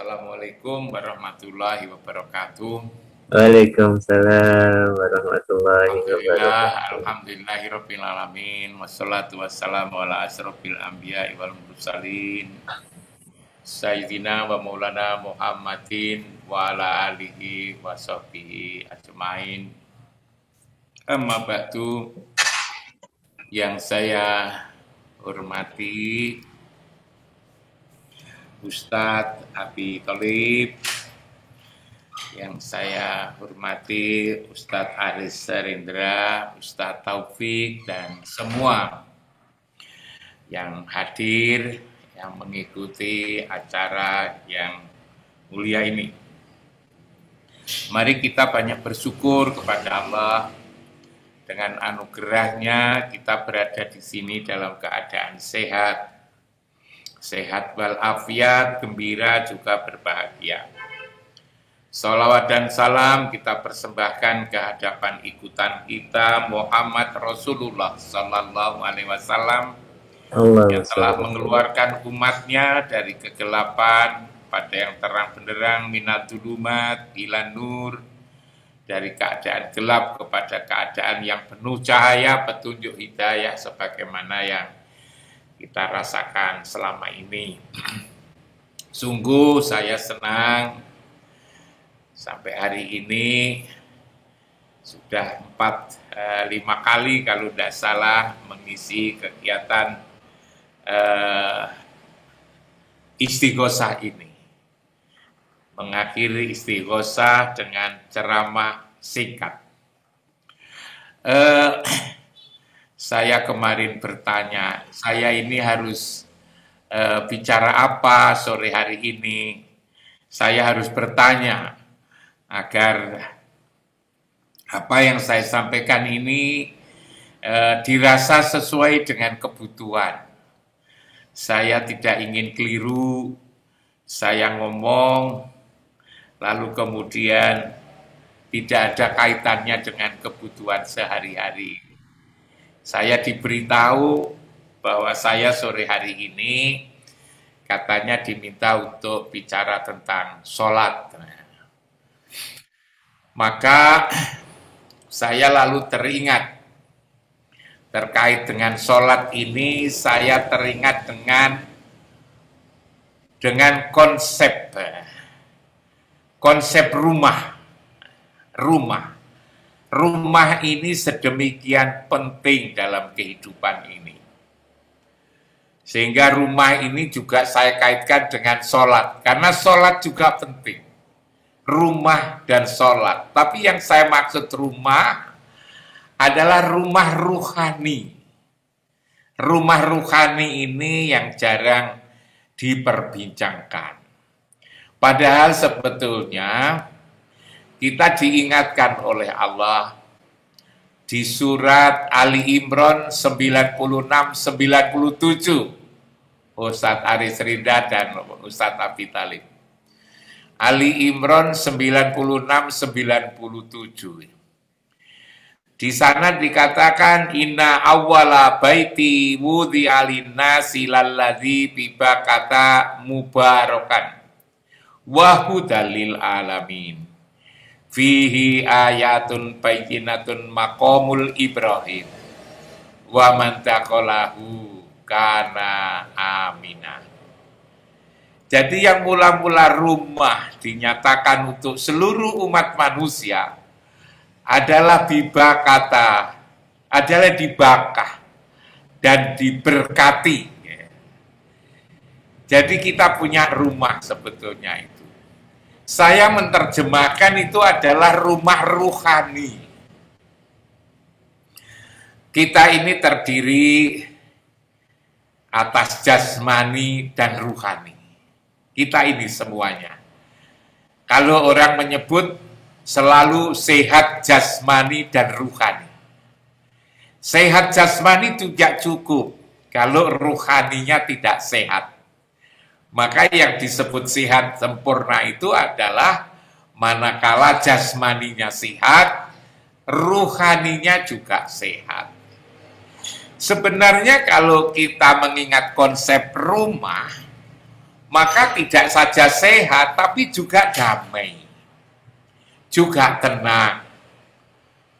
Assalamualaikum warahmatullahi wabarakatuh. Waalaikumsalam warahmatullahi Alhamdulillah, wabarakatuh. alhamdulillahirabbil alamin. Wassalatu wassalamu ala asrofil anbiya'i wal mursalin. Sayyidina wa maulana Muhammadin wa ala alihi wa sahbihi ajmain. Amma ba'du, yang saya hormati Ustadz Abi Tholib, yang saya hormati Ustadz Aris Serindra, Ustadz Taufik, dan semua yang hadir, yang mengikuti acara yang mulia ini. Mari kita banyak bersyukur kepada Allah. Dengan anugerahnya kita berada di sini dalam keadaan sehat. Sehat walafiat, gembira, juga berbahagia. Salawat dan salam kita persembahkan ke hadapan ikutan kita Muhammad Rasulullah Sallallahu Alaihi Wasallam yang telah mengeluarkan umatnya dari kegelapan pada yang terang benderang minadzulumat ilan nur, dari keadaan gelap kepada keadaan yang penuh cahaya petunjuk hidayah sebagaimana yang kita rasakan selama ini. Sungguh saya senang sampai hari ini sudah 4-5 kali kalau tidak salah mengisi kegiatan istighosah ini. Mengakhiri istighosah dengan ceramah singkat. Saya kemarin bertanya, saya ini harus bicara apa sore hari ini? Saya harus bertanya agar apa yang saya sampaikan ini dirasa sesuai dengan kebutuhan. Saya tidak ingin keliru, saya ngomong, lalu kemudian tidak ada kaitannya dengan kebutuhan sehari-hari. Saya diberitahu bahwa saya sore hari ini katanya diminta untuk bicara tentang sholat. Maka saya lalu teringat terkait dengan sholat ini, saya teringat dengan konsep rumah ini sedemikian penting dalam kehidupan ini. Sehingga rumah ini juga saya kaitkan dengan sholat, karena sholat juga penting. Rumah dan sholat. Tapi yang saya maksud rumah adalah rumah ruhani. Rumah ruhani ini yang jarang diperbincangkan. Padahal sebetulnya kita diingatkan oleh Allah di surat Ali Imran 96-97. Ustadz Aris Rinda dan Ustadz Abi Tholib. Ali Imran 96-97. Di sana dikatakan inna awwala baiti wudhi alinnasi lalladzi bibakata mubarakan wa hudalil alamin fihi ayatun bayyinatun maqamul Ibrahim wa man taqalahu kana aminah. Jadi yang mula-mula rumah dinyatakan untuk seluruh umat manusia adalah bibakata, adalah dibakah dan diberkati. Jadi kita punya rumah sebetulnya itu. Saya menerjemahkan itu adalah rumah ruhani. Kita ini terdiri atas jasmani dan ruhani. Kita ini semuanya. Kalau orang menyebut selalu sehat jasmani dan ruhani. Sehat jasmani tidak cukup kalau ruhaninya tidak sehat. Maka yang disebut sehat sempurna itu adalah manakala jasmaninya sehat, ruhaninya juga sehat. Sebenarnya kalau kita mengingat konsep rumah, maka tidak saja sehat, tapi juga damai, juga tenang,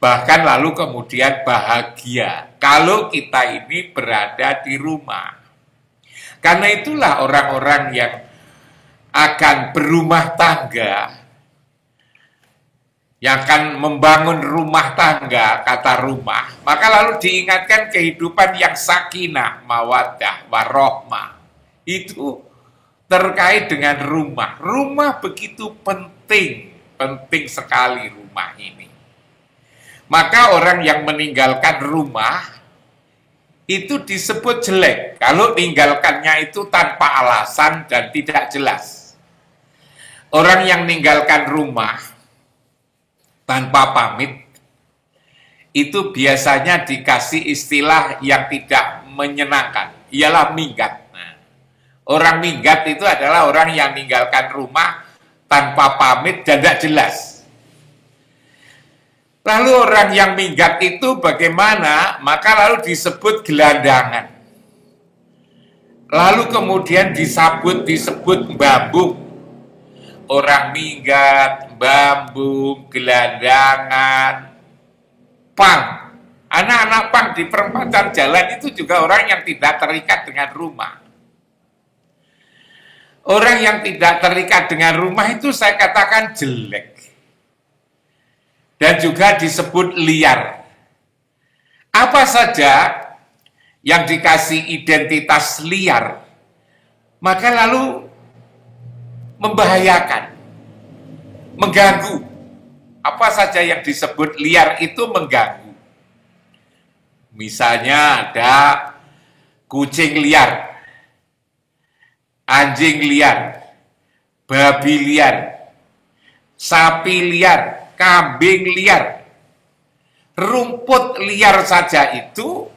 bahkan lalu kemudian bahagia kalau kita ini berada di rumah. Karena itulah orang-orang yang akan berumah tangga, yang akan membangun rumah tangga, kata rumah, maka lalu diingatkan kehidupan yang sakinah, mawaddah, warohmah. Itu terkait dengan rumah. Rumah begitu penting, penting sekali rumah ini. Maka orang yang meninggalkan rumah itu disebut jelek. Kalau meninggalkannya itu tanpa alasan dan tidak jelas. Orang yang meninggalkan rumah tanpa pamit itu biasanya dikasih istilah yang tidak menyenangkan, ialah minggat. Orang minggat itu adalah orang yang meninggalkan rumah tanpa pamit dan tidak jelas. Lalu orang yang minggat itu bagaimana? Maka lalu disebut gelandangan. Lalu kemudian disebut bambung. Orang minggat, bambung, gelandangan, pang. Anak-anak pang di perempatan jalan itu juga orang yang tidak terikat dengan rumah. Orang yang tidak terikat dengan rumah itu saya katakan jelek. Dan juga disebut liar. Apa saja yang dikasih identitas liar, maka lalu membahayakan, mengganggu. Apa saja yang disebut liar itu mengganggu. Misalnya ada kucing liar, anjing liar, babi liar, sapi liar, kambing liar, rumput liar saja itu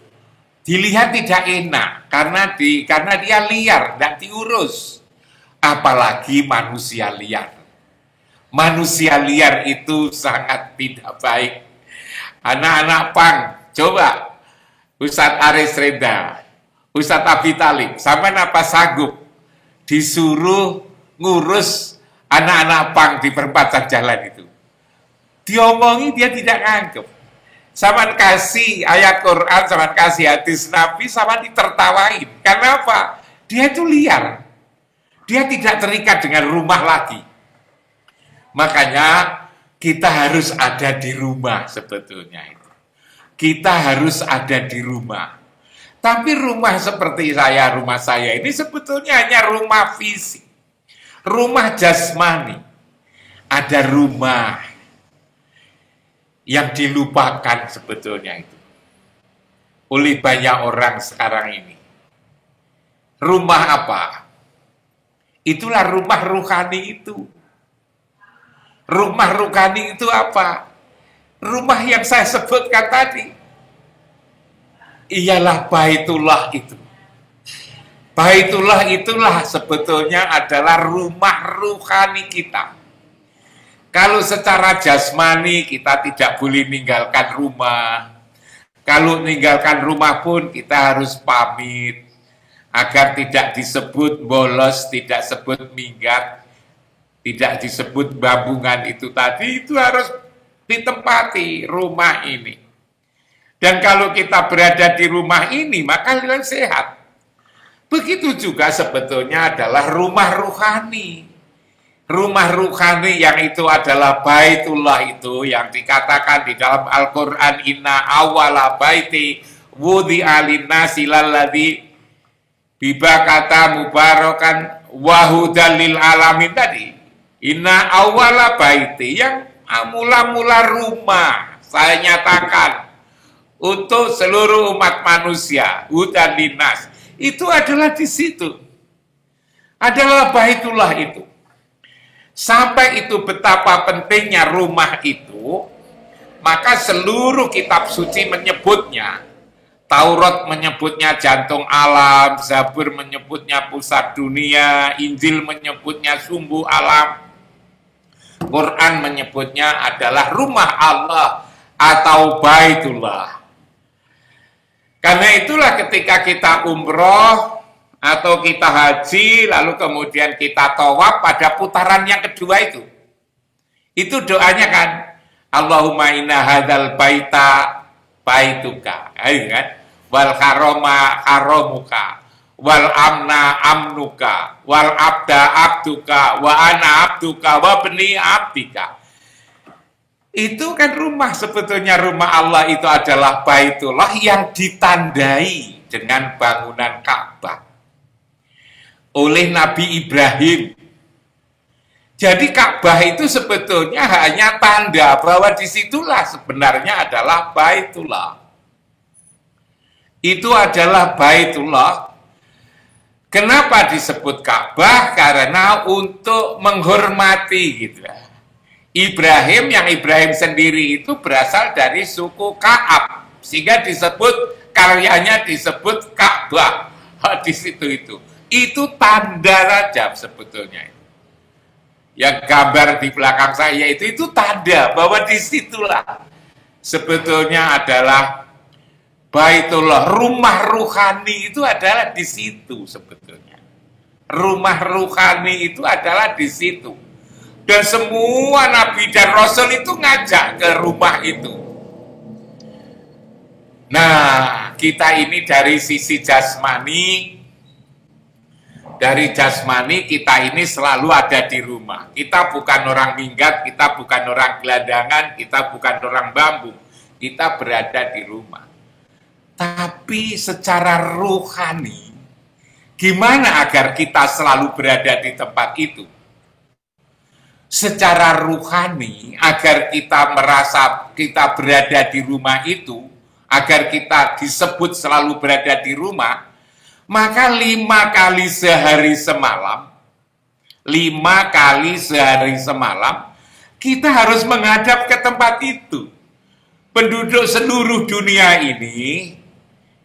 dilihat tidak enak karena dia liar, tidak diurus. Apalagi manusia liar. Manusia liar itu sangat tidak baik. Anak-anak pang, coba Ustadz Aris Reda, Ustadz Abi Talib, sampai apa sanggup disuruh ngurus anak-anak pang di perempatan jalan itu? Diomongi dia tidak nganggep. Sama kasih ayat Quran, sama kasih hadis Nabi, sama ditertawain. Karena apa? Dia itu liar. Dia tidak terikat dengan rumah lagi. Makanya kita harus ada di rumah sebetulnya itu. Kita harus ada di rumah. Tapi rumah seperti rumah saya ini sebetulnya hanya rumah fisik. Rumah jasmani. Ada rumah yang dilupakan sebetulnya itu oleh banyak orang sekarang ini. Rumah apa? Itulah rumah ruhani itu. Rumah ruhani itu apa? Rumah yang saya sebutkan tadi. Ialah Baitullah itu. Baitullah itulah sebetulnya adalah rumah ruhani kita. Kalau secara jasmani kita tidak boleh meninggalkan rumah. Kalau meninggalkan rumah pun kita harus pamit. Agar tidak disebut bolos, tidak disebut minggat, tidak disebut babungan itu tadi, itu harus ditempati rumah ini. Dan kalau kita berada di rumah ini, maka kita sehat. Begitu juga sebetulnya adalah rumah ruhani. Rumah ruhani yang itu adalah Baitullah itu yang dikatakan di dalam Al-Quran, inna awala baiti wudhi'a linnasi lalladzi bibakata mubarakan wahudan lil alamin tadi. Inna awala baiti, yang mula-mula rumah saya nyatakan untuk seluruh umat manusia, hudan linnas, itu adalah di situ. Adalah Baitullah itu. Sampai itu betapa pentingnya rumah itu, maka seluruh kitab suci menyebutnya. Taurat menyebutnya jantung alam, Zabur menyebutnya pusat dunia, Injil menyebutnya sumbu alam, Quran menyebutnya adalah rumah Allah atau Baitullah. Karena itulah ketika kita umroh, Atau kita haji, lalu kemudian kita tawaf pada putaran yang kedua itu. Itu doanya kan, Allahumma inna hadzal baita baituka, kan? Wal haroma haromuka, wal amna amnuka, wal abda abduka, wa ana abduka, wa bni abdika. Itu kan rumah, sebetulnya rumah Allah itu adalah Baitullah yang ditandai dengan bangunan Ka'bah oleh Nabi Ibrahim. Jadi Ka'bah itu sebetulnya hanya tanda bahwa disitulah sebenarnya adalah Baitullah. Itu adalah Baitullah. Kenapa disebut Ka'bah? Karena untuk menghormati gitu. Ibrahim, yang Ibrahim sendiri itu berasal dari suku Ka'ab, sehingga disebut, karyanya disebut Ka'bah. Di situ itu tanda Rajab sebetulnya. Yang gambar di belakang saya itu tanda bahwa disitulah sebetulnya adalah Baitullah. Rumah ruhani itu adalah di situ sebetulnya. Rumah ruhani itu adalah di situ. Dan semua nabi dan rasul itu ngajak ke rumah itu. Nah, kita ini dari sisi jasmani, kita ini selalu ada di rumah. Kita bukan orang minggat, kita bukan orang gelandangan, kita bukan orang bambu. Kita berada di rumah. Tapi secara rohani, gimana agar kita selalu berada di tempat itu? Secara ruhani, agar kita merasa kita berada di rumah itu, agar kita disebut selalu berada di rumah, maka 5 kali sehari semalam, 5 kali sehari semalam, kita harus menghadap ke tempat itu. Penduduk seluruh dunia ini,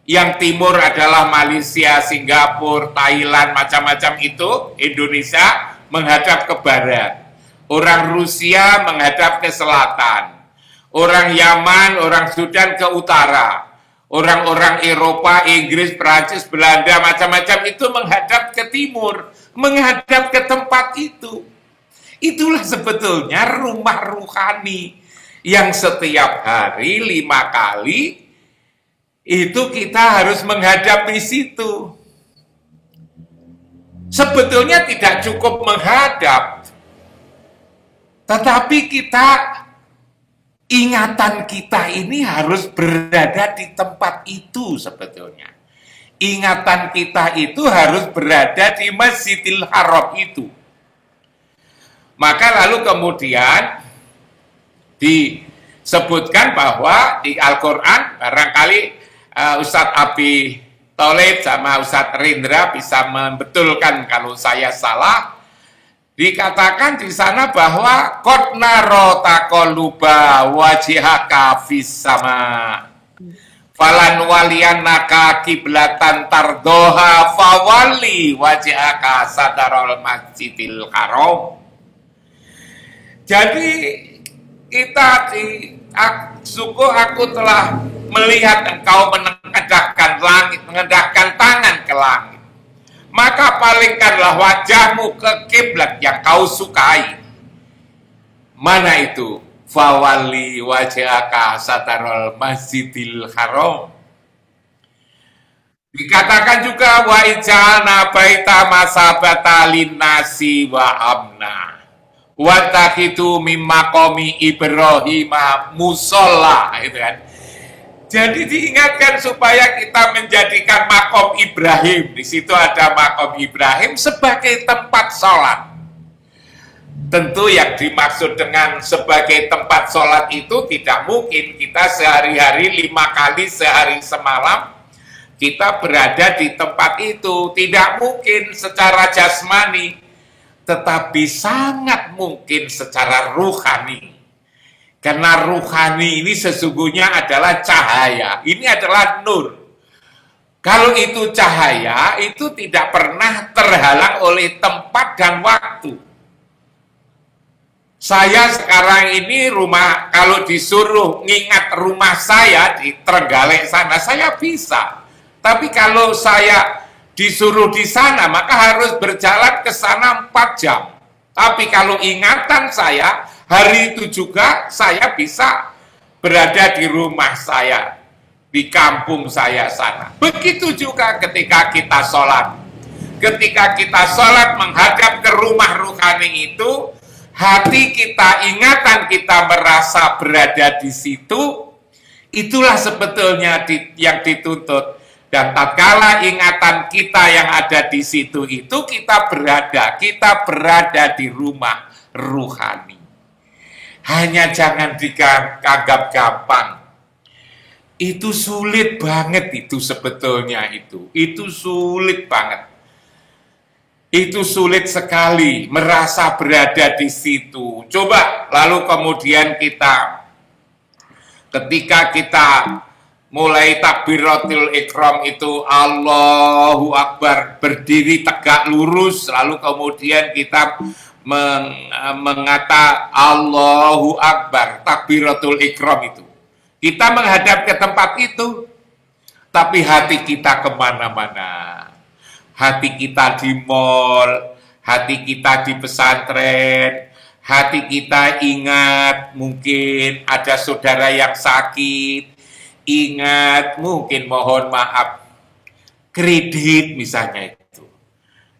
yang timur adalah Malaysia, Singapura, Thailand, macam-macam itu, Indonesia menghadap ke barat. Orang Rusia menghadap ke selatan, orang Yaman, orang Sudan ke utara, orang-orang Eropa, Inggris, Perancis, Belanda, macam-macam itu menghadap ke timur, menghadap ke tempat itu. Itulah sebetulnya rumah ruhani yang setiap hari 5 kali itu kita harus menghadap di situ. Sebetulnya tidak cukup menghadap, tetapi ingatan kita ini harus berada di tempat itu sebetulnya. Ingatan kita itu harus berada di Masjidil Haram itu. Maka lalu kemudian disebutkan bahwa di Al-Quran, barangkali Ustadz Abi Tholib sama Ustadz Rindra bisa membetulkan kalau saya salah. Dikatakan di sana bahwa qad naro taqalluba wajhaka fis sama falan waliyannaka kiblatan tardoha fawalli wajhaka sadarul masjidil haram. Jadi sungguh aku telah melihat engkau mengendahkan langit, mengendahkan tangan ke langit. Maka palingkanlah wajahmu ke kiblat yang kau sukai. Mana itu? Fawalli wajhaka satarul masjidil haram. Dikatakan juga wa ij'alna baita masabata linnasi wa amna. Wa taqitu mim maqami Ibrahim musalla, itu kan. Jadi diingatkan supaya kita menjadikan makom Ibrahim. Di situ ada makom Ibrahim sebagai tempat sholat. Tentu yang dimaksud dengan sebagai tempat sholat itu tidak mungkin kita sehari-hari 5 kali sehari semalam kita berada di tempat itu. Tidak mungkin secara jasmani, tetapi sangat mungkin secara ruhani. Karena ruhani ini sesungguhnya adalah cahaya. Ini adalah nur. Kalau itu cahaya, itu tidak pernah terhalang oleh tempat dan waktu. Saya sekarang ini kalau disuruh ngingat rumah saya di Trenggalek sana, saya bisa. Tapi kalau saya disuruh di sana, maka harus berjalan ke sana 4 jam. Tapi kalau ingatan saya, hari itu juga saya bisa berada di rumah saya, di kampung saya sana. Begitu juga ketika kita sholat. Ketika kita sholat menghadap ke rumah ruhani itu, hati kita, ingatan kita merasa berada di situ, itulah sebetulnya yang dituntut. Dan tatkala ingatan kita yang ada di situ itu, kita berada di rumah ruhani. Hanya jangan dianggap gampang. Itu sulit banget itu sebetulnya itu. Itu sulit banget. Itu sulit sekali merasa berada di situ. Coba lalu kemudian ketika kita mulai takbiratul ikram itu Allahu Akbar, berdiri tegak lurus, lalu kemudian kita mengata Allahu Akbar, takbiratul ikram itu. Kita menghadap ke tempat itu, tapi hati kita kemana-mana. Hati kita di mall, hati kita di pesantren, hati kita ingat mungkin ada saudara yang sakit, ingat mungkin mohon maaf kredit misalnya itu.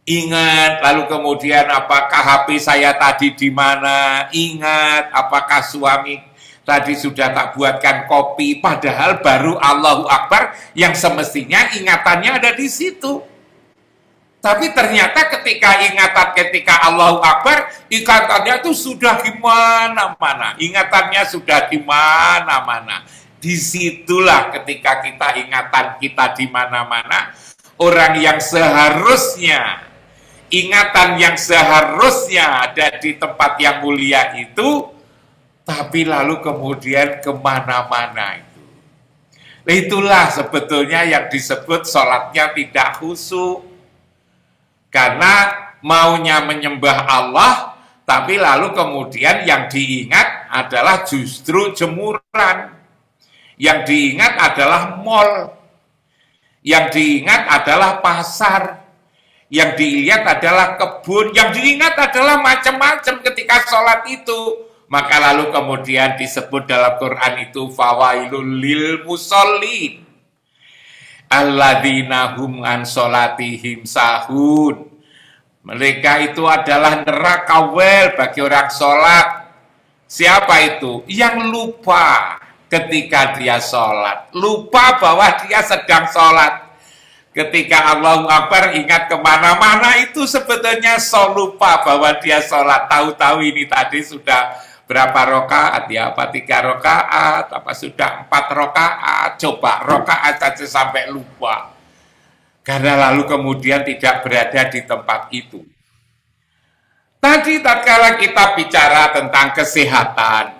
Ingat lalu kemudian apakah HP saya tadi di mana? Ingat apakah suami tadi sudah tak buatkan kopi, padahal baru Allahu Akbar yang semestinya ingatannya ada di situ. Tapi ternyata ketika Allahu Akbar, ingatannya itu sudah di mana-mana. Ingatannya sudah di mana-mana. Disitulah ketika ingatan kita di mana-mana, orang yang seharusnya, ingatan yang seharusnya ada di tempat yang mulia itu, tapi lalu kemudian kemana-mana itu. Itulah sebetulnya yang disebut sholatnya tidak khusyuk. Karena maunya menyembah Allah, tapi lalu kemudian yang diingat adalah justru jemuran. Yang diingat adalah mall. Yang diingat adalah pasar. Yang dilihat adalah kebun. Yang diingat adalah macam-macam ketika sholat itu. Maka lalu kemudian disebut dalam Quran itu fawailul lil musallin alladzina hum an sholatihim sahun. Mereka itu adalah neraka wel bagi orang sholat. Siapa itu? Yang lupa ketika dia sholat. Lupa bahwa dia sedang sholat. Ketika Allahu Akbar ingat kemana-mana itu sebetulnya lupa bahwa dia sholat. Tahu-tahu ini tadi sudah berapa rokaat ya, apa 3 rokaat, apa sudah 4 rokaat, coba rokaat saja sampai lupa. Karena lalu kemudian tidak berada di tempat itu. Tadi tatkala kita bicara tentang kesehatan,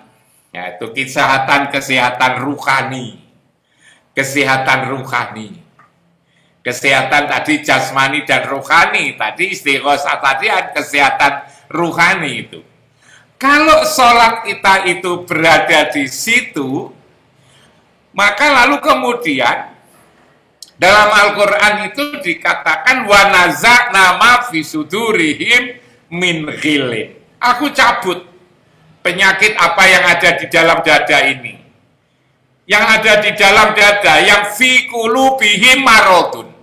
yaitu kesehatan ruhani. Kesehatan ruhani. Kesehatan tadi jasmani dan ruhani, tadi istighosah tadi kesehatan ruhani itu. Kalau sholat kita itu berada di situ, maka lalu kemudian dalam Al-Quran itu dikatakan wa naza'na ma fi sudurihim min ghillin. Aku cabut penyakit apa yang ada di dalam dada ini. Yang ada di dalam dada, yang fi qulubihim maradun.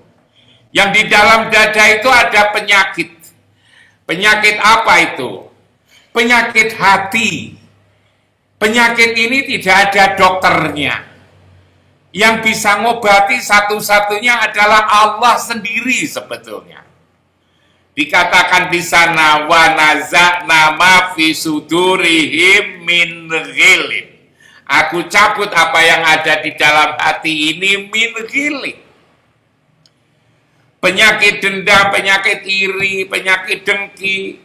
Yang di dalam dada itu ada penyakit. Penyakit apa itu? Penyakit hati. Penyakit ini tidak ada dokternya. Yang bisa ngobati satu-satunya adalah Allah sendiri sebetulnya. Dikatakan di sana wa naza'na ma fi sudurihim min ghillin. Aku cabut apa yang ada di dalam hati ini min ghillin. Penyakit dendam, penyakit iri, penyakit dengki,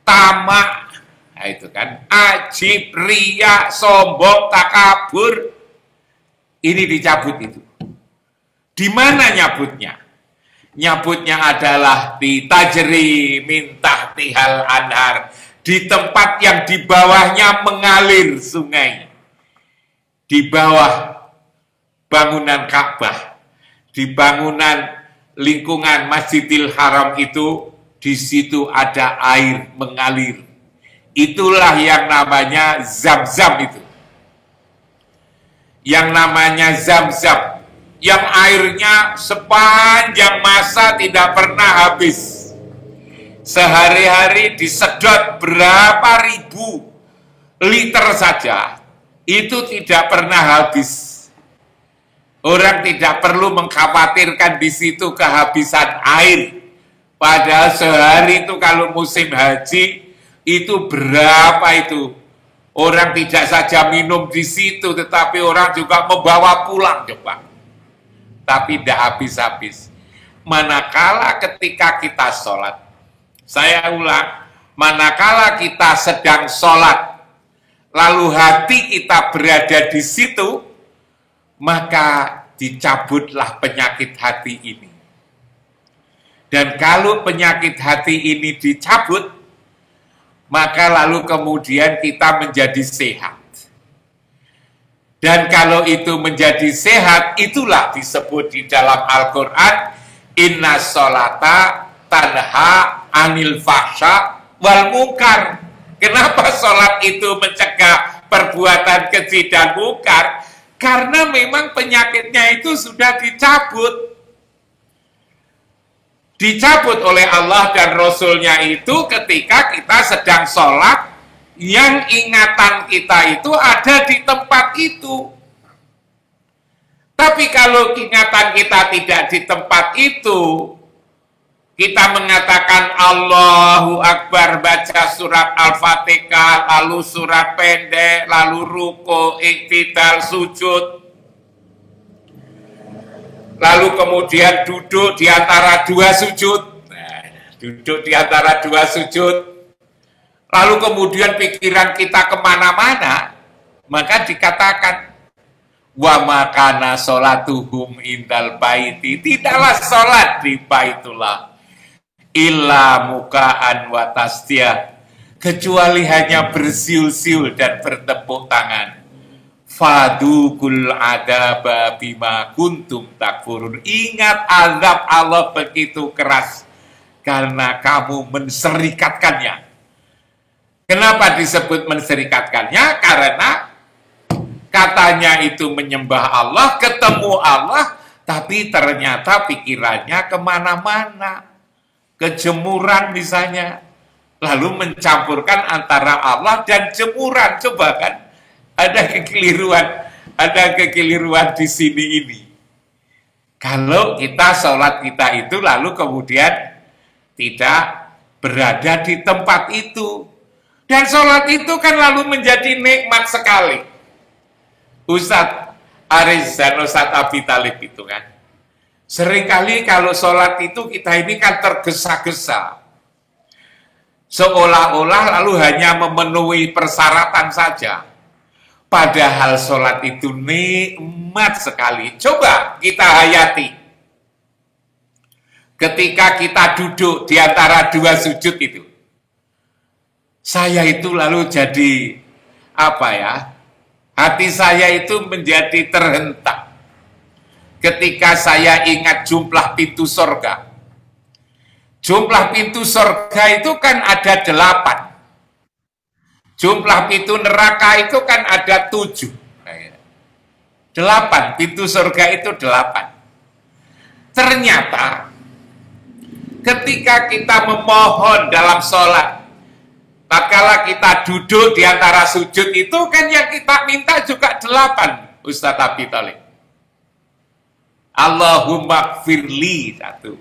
tamak. Nah, itu kan ajib, riya, sombong, takabur. Ini dicabut itu. Di mana nyabutnya? Nyabutnya adalah di tajri min tahtihal anhar, di tempat yang di bawahnya mengalir sungai. Di bawah bangunan Ka'bah, di bangunan lingkungan Masjidil Haram itu, di situ ada air mengalir. Itulah yang namanya Zam-Zam itu. Yang namanya Zam-Zam. Yang airnya sepanjang masa tidak pernah habis. Sehari-hari disedot berapa ribu liter saja. Itu tidak pernah habis. Orang tidak perlu mengkhawatirkan di situ kehabisan air. Padahal sehari itu kalau musim haji, itu berapa itu? Orang tidak saja minum di situ, tetapi orang juga membawa pulang, coba. Tapi tidak habis-habis. Manakala ketika kita sholat, saya ulang, manakala kita sedang sholat, lalu hati kita berada di situ, maka dicabutlah penyakit hati ini. Dan kalau penyakit hati ini dicabut, maka lalu kemudian kita menjadi sehat. Dan kalau itu menjadi sehat, itulah disebut di dalam Al-Quran, inna sholata tanha anil fahsya wal munkar. Kenapa sholat itu mencegah perbuatan keji dan munkar? Karena memang penyakitnya itu sudah dicabut. Dicabut oleh Allah dan Rasulnya itu ketika kita sedang sholat, yang ingatan kita itu ada di tempat itu. Tapi kalau ingatan kita tidak di tempat itu, kita mengatakan Allahu Akbar, baca surat Al-Fatihah, lalu surat pendek, lalu ruku, iktidal, sujud, lalu kemudian duduk di antara dua sujud, duduk di antara dua sujud, lalu kemudian pikiran kita kemana-mana, maka dikatakan wa makana sholatuhum indal baiti, tidaklah sholat di baitullah illa mukaan wa tasdiyah, kecuali hanya bersiul-siul dan bertepuk tangan. Fadukul adaba bima kuntum takfurun, ingat azab Allah begitu keras karena kamu menserikatkannya. Kenapa disebut menserikatkannya? Karena katanya itu menyembah Allah, ketemu Allah, tapi ternyata pikirannya kemana-mana. Kejemuran misalnya, lalu mencampurkan antara Allah dan jemuran. Coba kan, ada kekeliruan di sini ini. Kalau kita sholat kita itu lalu kemudian tidak berada di tempat itu, dan sholat itu kan lalu menjadi nikmat sekali. Ustadz Aris dan Ustadz Abi Talib itu kan, seringkali kalau sholat itu kita ini kan tergesa-gesa, seolah-olah lalu hanya memenuhi persyaratan saja. Padahal sholat itu nikmat sekali. Coba kita hayati. Ketika kita duduk di antara dua sujud itu, saya itu lalu jadi apa ya? Hati saya itu menjadi terhentak ketika saya ingat jumlah pintu surga. Jumlah pintu surga itu kan ada 8. Jumlah pintu neraka itu kan ada 7. 8, pintu surga itu 8. Ternyata ketika kita memohon dalam sholat, tatkala kita duduk di antara sujud itu kan yang kita minta juga 8, Ustadz Abi Talib. Allahumma gfirli, 1,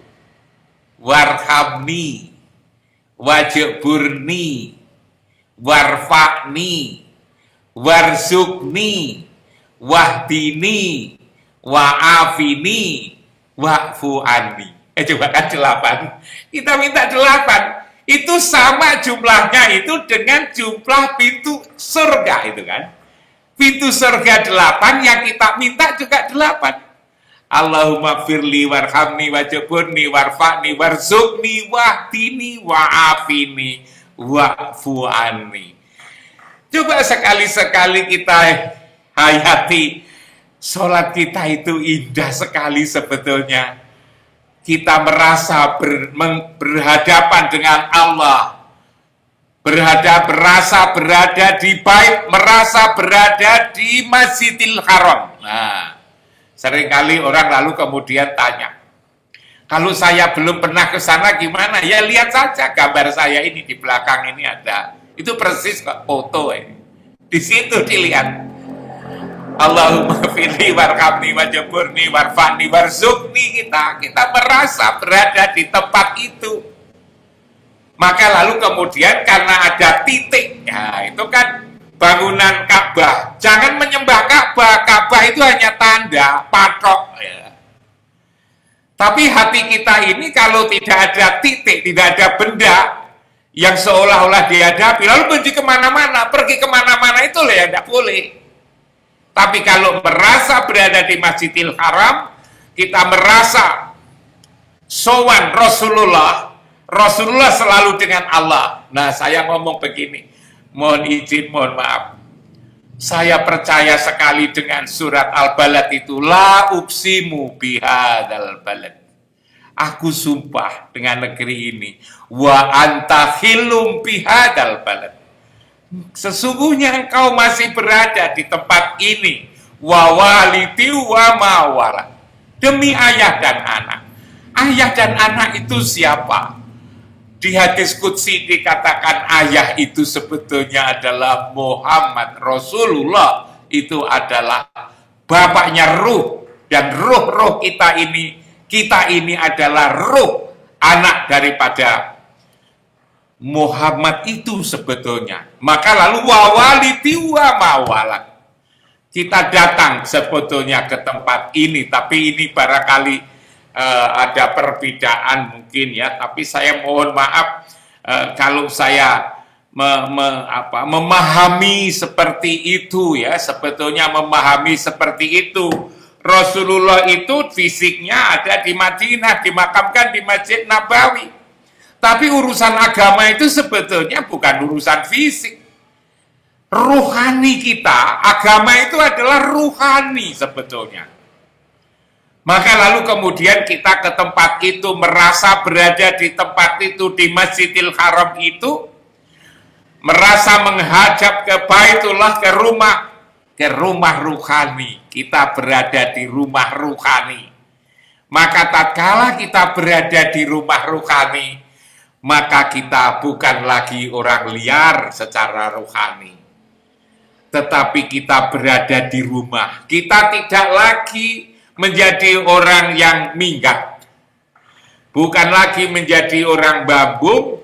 warhamni, wajburni, warfa'ni, warzukni, wahdini, wa'afini, wa'fu anni. Coba kan 8. Kita minta 8. Itu sama jumlahnya itu dengan jumlah pintu surga itu kan. Pintu surga 8, yang kita minta juga 8. Allahumma firli warhamni wajburni warfa'ni warzukni wahdini wa'afini wa'fu anni. Coba sekali-sekali kita hayati, sholat kita itu indah sekali sebetulnya. kita merasa berhadapan dengan Allah, merasa berada di bait, merasa berada di Masjidil Haram. Nah, seringkali orang lalu kemudian tanya, kalau saya belum pernah ke sana gimana? Ya lihat saja gambar saya ini di belakang ini ada. Itu persis kok foto ini. Di situ dilihat. Allahumma firli warhamni wajburni warfani warzukni, kita merasa berada di tempat itu. Maka lalu kemudian karena ada titik, ya itu kan bangunan Ka'bah. Jangan menyembah Ka'bah, Ka'bah itu hanya tanda, patok. Ya. Tapi hati kita ini kalau tidak ada titik, tidak ada benda yang seolah-olah dihadapi, lalu pergi kemana-mana, itu lah yang tidak boleh. Tapi kalau merasa berada di Masjidil Haram, kita merasa sowan Rasulullah selalu dengan Allah. Nah, saya ngomong begini, mohon izin, mohon maaf. Saya percaya sekali dengan surat Al-Balad itu, la uqsimu bihadzal balad. Aku sumpah dengan negeri ini, wa anta khilum bihadzal balad. Sesungguhnya engkau masih berada di tempat ini, wa walidi wa mawala. Demi ayah dan anak. Ayah dan anak itu siapa? Di hadis qudsi dikatakan ayah itu sebetulnya adalah Muhammad Rasulullah, itu adalah bapaknya ruh, dan ruh kita ini adalah ruh anak daripada Muhammad itu sebetulnya. Maka lalu wawaliti wa mawalat. Kita datang sebetulnya ke tempat ini, tapi ini barangkali ada perbedaan mungkin ya, tapi saya mohon maaf kalau saya memahami seperti itu ya, sebetulnya memahami seperti itu. Rasulullah itu fisiknya ada di Madinah, dimakamkan di Masjid Nabawi. Tapi urusan agama itu sebetulnya bukan urusan fisik. Ruhani kita, agama itu adalah ruhani sebetulnya. Maka lalu kemudian kita ke tempat itu, merasa berada di tempat itu, di Masjidil Haram itu, merasa menghadap ke Baitullah, ke rumah ruhani. Kita berada di rumah ruhani. Maka tatkala kita berada di rumah ruhani, maka kita bukan lagi orang liar secara ruhani. Tetapi kita berada di rumah. Kita tidak lagi menjadi orang yang minggat, bukan lagi menjadi orang bambu,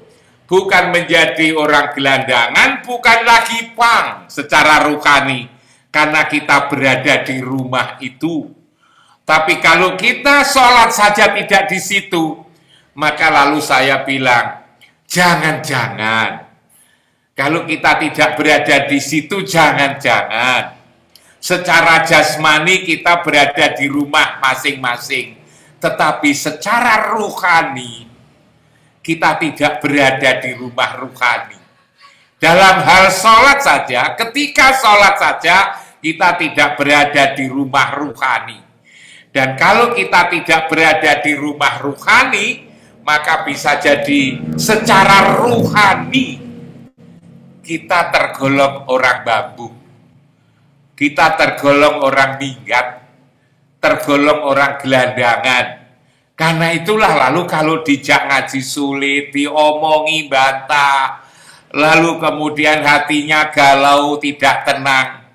bukan menjadi orang gelandangan, bukan lagi pang secara ruhani, karena kita berada di rumah itu. Tapi kalau kita sholat saja tidak di situ, maka lalu saya bilang, jangan-jangan, kalau kita tidak berada di situ, jangan-jangan secara jasmani kita berada di rumah masing-masing, tetapi secara ruhani kita tidak berada di rumah ruhani. Dalam hal sholat saja, ketika sholat saja kita tidak berada di rumah ruhani. Dan kalau kita tidak berada di rumah ruhani, maka bisa jadi secara ruhani kita tergolong orang bambu. Kita tergolong orang minggat, tergolong orang gelandangan. Karena itulah lalu kalau dijak ngaji sulit, diomongi bantah, lalu kemudian hatinya galau, tidak tenang.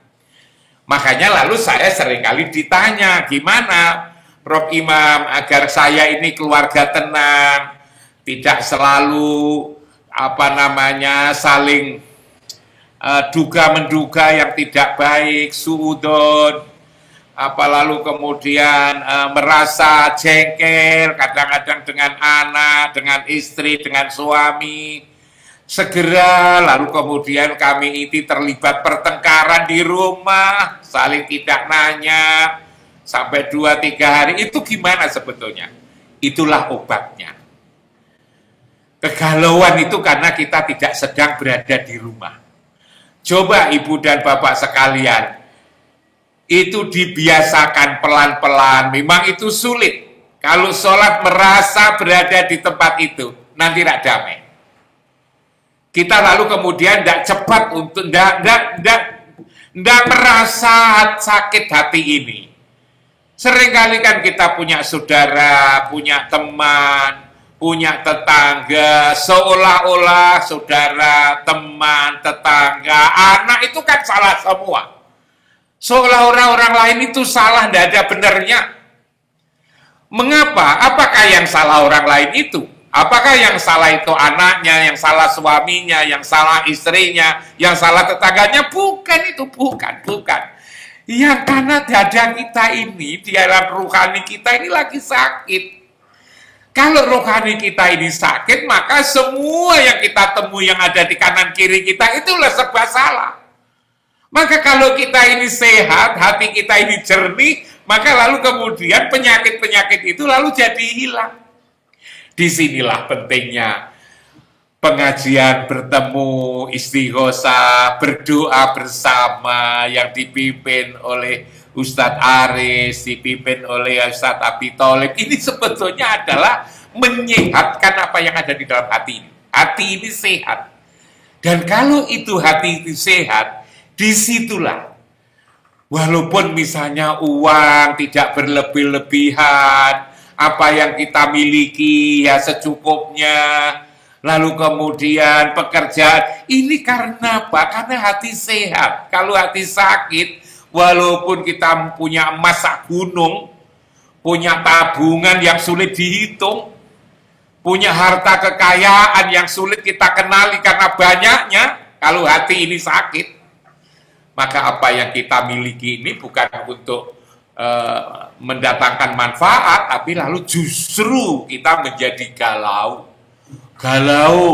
Makanya lalu saya seringkali ditanya, gimana Prof Imam agar saya ini keluarga tenang, tidak selalu saling duga-menduga yang tidak baik, suudon, lalu kemudian merasa jengkel kadang-kadang dengan anak, dengan istri, dengan suami. Segera lalu kemudian kami ini terlibat pertengkaran di rumah, saling tidak nanya sampai 2-3 hari. Itu gimana sebetulnya? Itulah obatnya. Kegalauan itu karena kita tidak sedang berada di rumah. Coba ibu dan bapak sekalian, itu dibiasakan pelan-pelan, memang itu sulit. Kalau sholat merasa berada di tempat itu, nanti tidak damai. Kita lalu kemudian tidak cepat untuk tidak merasa sakit hati ini. Seringkali kan kita punya saudara, punya teman, punya tetangga, seolah-olah saudara, teman, tetangga, anak itu kan salah semua. Seolah orang lain itu salah, tidak ada benarnya. Mengapa? Apakah yang salah orang lain itu? Apakah yang salah itu anaknya, yang salah suaminya, yang salah istrinya, yang salah tetangganya? Bukan itu, bukan. Yang karena dada kita ini, di dalam rohani kita ini lagi sakit. Kalau rohani kita ini sakit, maka semua yang kita temui yang ada di kanan kiri kita itulah serba salah. Maka kalau kita ini sehat, hati kita ini jernih, maka lalu kemudian penyakit-penyakit itu lalu jadi hilang. Disinilah pentingnya pengajian bertemu, istighosah, berdoa bersama yang dipimpin oleh Ustadz Aris, dipimpin oleh Ustadz Abi Tholib. Ini sebetulnya adalah menyehatkan apa yang ada di dalam hati ini. Hati ini sehat. Dan kalau itu hati itu sehat, disitulah walaupun misalnya uang tidak berlebih-lebihan, apa yang kita miliki ya secukupnya, lalu kemudian pekerjaan, ini karena apa? Karena hati sehat. Kalau hati sakit, walaupun kita punya emas sak gunung, punya tabungan yang sulit dihitung, punya harta kekayaan yang sulit kita kenali karena banyaknya, kalau hati ini sakit, maka apa yang kita miliki ini bukan untuk mendatangkan manfaat, tapi lalu justru kita menjadi galau,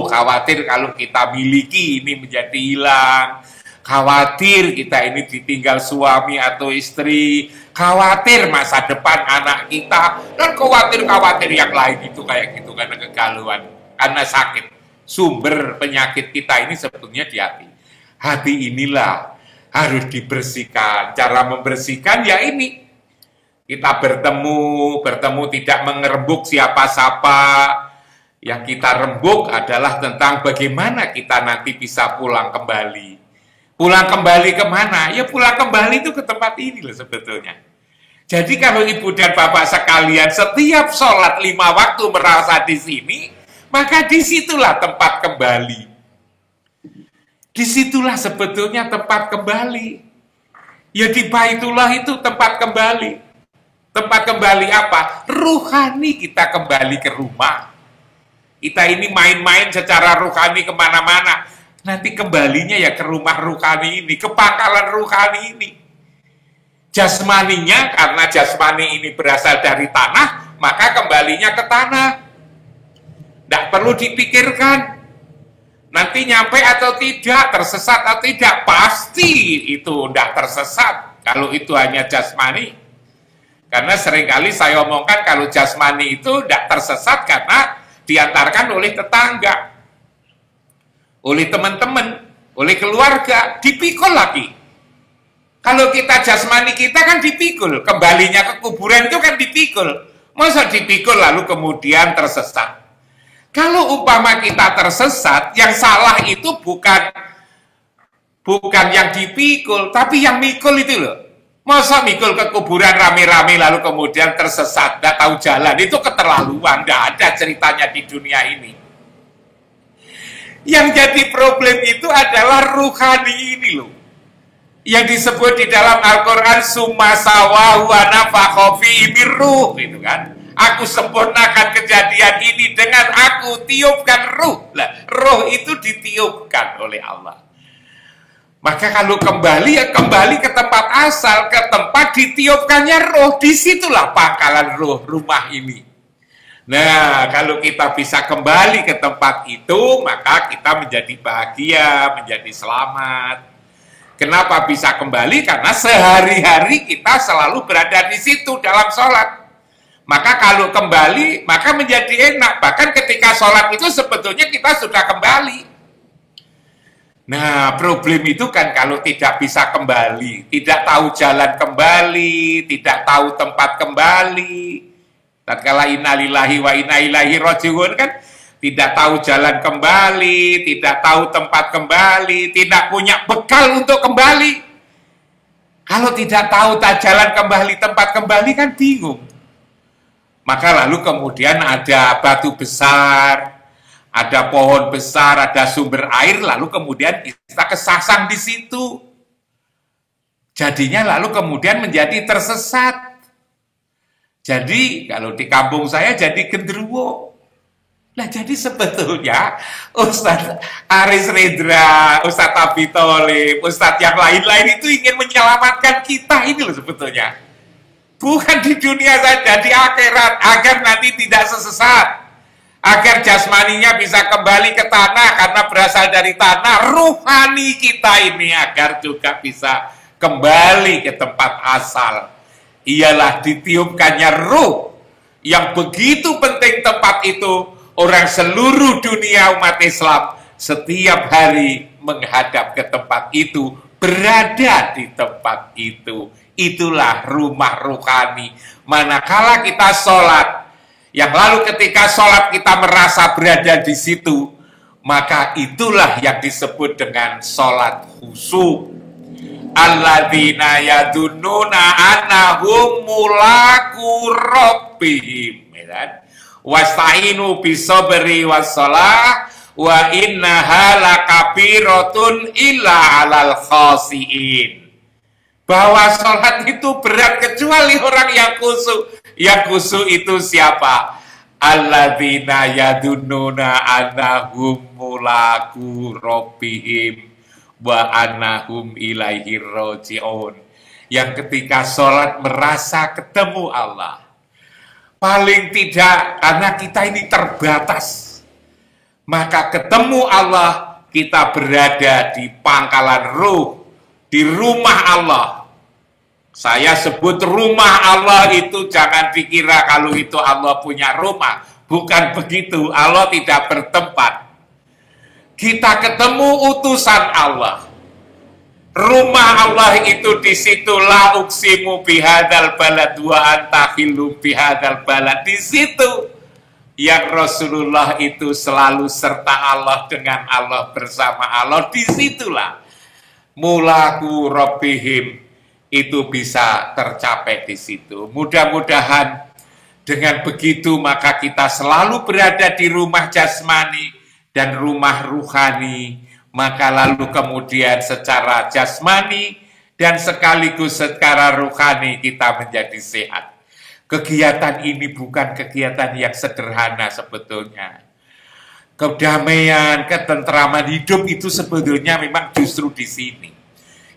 khawatir kalau kita miliki ini menjadi hilang, khawatir kita ini ditinggal suami atau istri, khawatir masa depan anak kita, dan khawatir yang lain itu kayak gitu karena kegalauan, karena sakit. Sumber penyakit kita ini sebetulnya di hati. Hati inilah harus dibersihkan. Cara membersihkan ya ini. Kita bertemu tidak mengerembuk siapa-siapa. Yang kita rembuk adalah tentang bagaimana kita nanti bisa pulang kembali. Pulang kembali kemana? Ya pulang kembali itu ke tempat ini loh sebetulnya. Jadi kalau ibu dan bapak sekalian setiap sholat 5 waktu merasa di sini, maka disitulah tempat kembali. Disitulah sebetulnya tempat kembali. Ya di Baitullah itu tempat kembali. Tempat kembali apa? Ruhani kita kembali ke rumah. Kita ini main-main secara ruhani kemana-mana. Nanti kembalinya ya ke rumah ruhani ini, ke pangkalan ruhani ini. Jasmaninya, karena jasmani ini berasal dari tanah, maka kembalinya ke tanah. Tidak perlu dipikirkan. Nanti nyampe atau tidak, tersesat atau tidak, pasti itu tidak tersesat. Kalau itu hanya jasmani. Karena seringkali saya omongkan kalau jasmani itu tidak tersesat karena diantarkan oleh tetangga, oleh teman-teman, oleh keluarga, dipikul lagi. Kalau kita jasmani kita kan dipikul, kembalinya ke kuburan itu kan dipikul. Masa dipikul lalu kemudian tersesat? Kalau umpama kita tersesat, yang salah itu bukan yang dipikul, tapi yang mikul itu loh. Masa mikul ke kuburan rame-rame lalu kemudian tersesat, tidak tahu jalan, itu keterlaluan, tidak ada ceritanya di dunia ini. Yang jadi problem itu adalah ruhani ini loh. Yang disebut di dalam Al-Quran, summa sawahu wa nafakha fihi min ruh, gitu kan. Aku sempurnakan kejadian ini dengan aku tiupkan ruh. Lah, ruh itu ditiupkan oleh Allah. Maka kalau kembali ya kembali ke tempat asal, ke tempat ditiupkannya roh, disitulah pangkalan roh rumah ini. Nah, kalau kita bisa kembali ke tempat itu, maka kita menjadi bahagia, menjadi selamat. Kenapa bisa kembali? Karena sehari-hari kita selalu berada di situ dalam sholat. Maka kalau kembali, maka menjadi enak. Bahkan ketika sholat itu sebetulnya kita sudah kembali. Nah, problem itu kan kalau tidak bisa kembali, tidak tahu jalan kembali, tidak tahu tempat kembali. Tatkala innalillahi wa inna ilaihi rajiun kan tidak tahu jalan kembali, tidak tahu tempat kembali, tidak punya bekal untuk kembali. Kalau tidak tahu jalan kembali, tempat kembali kan bingung. Maka lalu kemudian ada batu besar, ada pohon besar, ada sumber air, lalu kemudian kita kesasang di situ. Jadinya lalu kemudian menjadi tersesat. Jadi kalau di kampung saya jadi genderuwo. Nah jadi sebetulnya Ustadz Aris Redra, Ustadz Abi Tholib, Ustadz yang lain-lain itu ingin menyelamatkan kita ini loh sebetulnya. Bukan di dunia saja, di akhirat, agar nanti tidak sesat. Agar jasmaninya bisa kembali ke tanah karena berasal dari tanah. Ruhani kita ini agar juga bisa kembali ke tempat asal. Ialah ditiupkannya ruh yang begitu penting tempat itu. Orang seluruh dunia umat Islam setiap hari menghadap ke tempat itu, berada di tempat itu. Itulah rumah rohani. Manakala kita sholat, yang lalu ketika sholat kita merasa berada di situ, maka itulah yang disebut dengan sholat khusyuk. Alladzina yadunnuna annahum mulaqu rabbihim. Wasta'inu bisabri wassalah wa innaha lakabiratun illa 'alal khasiin. Bahwa sholat itu berat kecuali orang yang khusyuk. Yang khusyuk itu siapa? Alladzina yadunnuna annahum mulaqu rabbihim wa annahum ilaihi raji'un. Yang ketika sholat merasa ketemu Allah. Paling tidak, karena kita ini terbatas. Maka ketemu Allah, kita berada di pangkalan ruh, di rumah Allah. Saya sebut rumah Allah itu jangan dikira kalau itu Allah punya rumah. Bukan begitu, Allah tidak bertempat. Kita ketemu utusan Allah. Rumah Allah itu di situ, la uqsimu bihadzal balad wa anta hilum bihadzal balad. Di situ yang Rasulullah itu selalu serta Allah, dengan Allah, bersama Allah. Disitulah mulaqu rabbihim itu bisa tercapai di situ. Mudah-mudahan dengan begitu maka kita selalu berada di rumah jasmani dan rumah ruhani. Maka lalu kemudian secara jasmani dan sekaligus secara rohani kita menjadi sehat. Kegiatan ini bukan kegiatan yang sederhana sebetulnya. Kedamaian, ketentraman hidup itu sebetulnya memang justru di sini.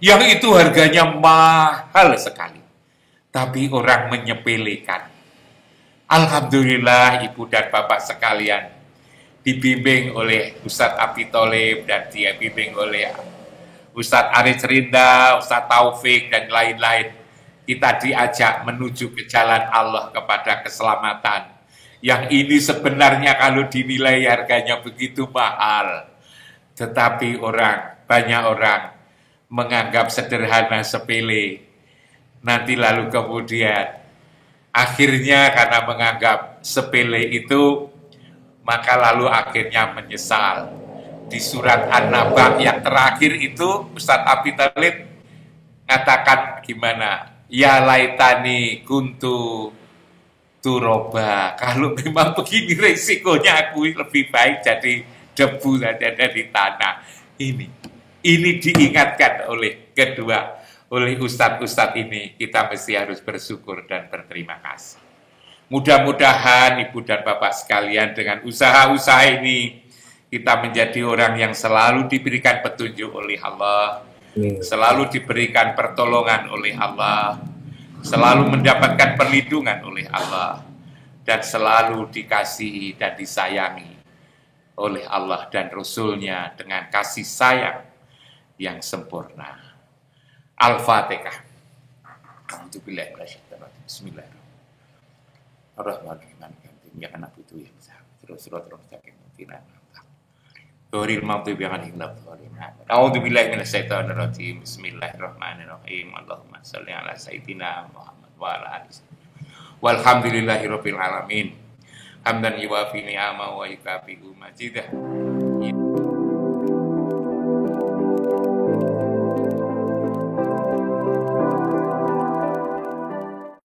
Yang itu harganya mahal sekali. Tapi orang menyepelekan. Alhamdulillah Ibu dan Bapak sekalian, dibimbing oleh Ustadz Abi Tholib dan dibimbing oleh Ustadz Aris Rinda, Ustadz Taufik dan lain-lain. Kita diajak menuju ke jalan Allah kepada keselamatan. Yang ini sebenarnya kalau dinilai harganya begitu mahal. Tetapi banyak orang menganggap sederhana, sepele. Nanti lalu kemudian akhirnya karena menganggap sepele itu, maka lalu akhirnya menyesal. Di surat An-Naba yang terakhir itu Ustadz Abi Tholib ngatakan gimana? Ya laitani kuntu turoba. Kalau memang begini resikonya, aku lebih baik jadi debu saja dari tanah. Ini diingatkan oleh Ustadz-Ustadz ini. Kita mesti harus bersyukur dan berterima kasih. Mudah-mudahan Ibu dan Bapak sekalian dengan usaha-usaha ini kita menjadi orang yang selalu diberikan petunjuk oleh Allah, selalu diberikan pertolongan oleh Allah, selalu mendapatkan perlindungan oleh Allah, dan selalu dikasihi dan disayangi oleh Allah dan Rasul-Nya dengan kasih sayang yang sempurna. Al-Fatihah. Bismillahirrahmanirrahim. Ar-Rahmanir-Rahim. Ya kana butuh yang terus saking mutinan. Doril maghdubi alaihim waladdallin. A'udzubillahi minasyaitonir rajim. Bismillahirrahmanirrahim. Allahumma shalli ala sayyidina Muhammad wa ala alihi Walhamdulillahirabbil alamin. Hamdan yuwafi ni'ama wa yukafi'u majidah.